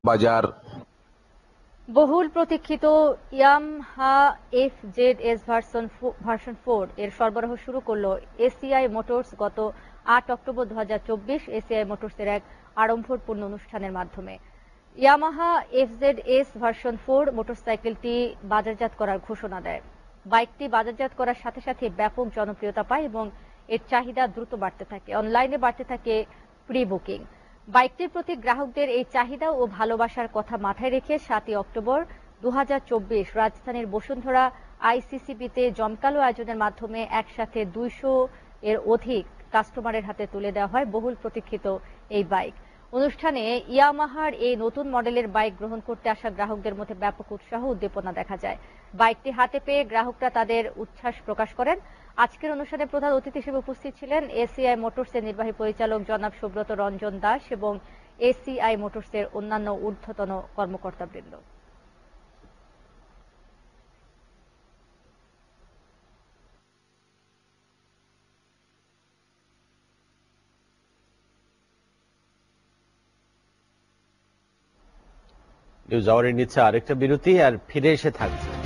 বাজার। বহুল প্রতীক্ষিত ইয়ামাহা এফজেডএস ভার্সন 4 এর সরবরাহ শুরু করলো এসিআই মোটরস গত 8 অক্টোবর 2024 এসিআই মোটরসের এক আড়ম্বরপূর্ণ অনুষ্ঠানের মাধ্যমে। ইয়ামাহা এফজেডএস ভার্সন 4 মোটরসাইকেলটি বাজারজাত করার ঘোষণা দেয়। বাইকটি বাজারজাত করার সাথে সাথে ব্যাপক জনপ্রিয়তা পায় এবং এর চাহিদা দ্রুত বাড়তে থাকে। অনলাইনে বাড়তে থাকে প্রি বুকিং। বাইকটির প্রতি গ্রাহকদের এই চাহিদা ও ভালোবাসার কথা মাথায় রেখে 7 অক্টোবর 2024 রাজধানীর বসুন্ধরা আইসিসিবিতে জমকালো আয়োজনের মাধ্যমে একসাথে 200 এর অধিক কাস্টমারের হাতে তুলে দেওয়া হয় বহুল প্রতীক্ষিত এই বাইক। অনুষ্ঠানে ইয়ামাহার এই নতুন মডেলের বাইক গ্রহণ করতে আসা গ্রাহকদের মধ্যে ব্যাপক উৎসাহ উদ্দীপনা দেখা যায়। বাইকটি হাতে পেয়ে গ্রাহকরা তাদের উচ্ছ্বাস প্রকাশ করেন। আজকের অনুষ্ঠানে প্রধান অতিথি হিসেবে উপস্থিত ছিলেন এসিআই মোটরসের নির্বাহী পরিচালক জনাব সুব্রত রঞ্জন দাস এবং এসিআই মোটরসের অন্যান্য ঊর্ধ্বতন কর্মকর্তাবৃন্দ। নিউজ আওয়ারে নিচ্ছে আরেকটা বিরতি, আর ফিরে এসে থাকছে।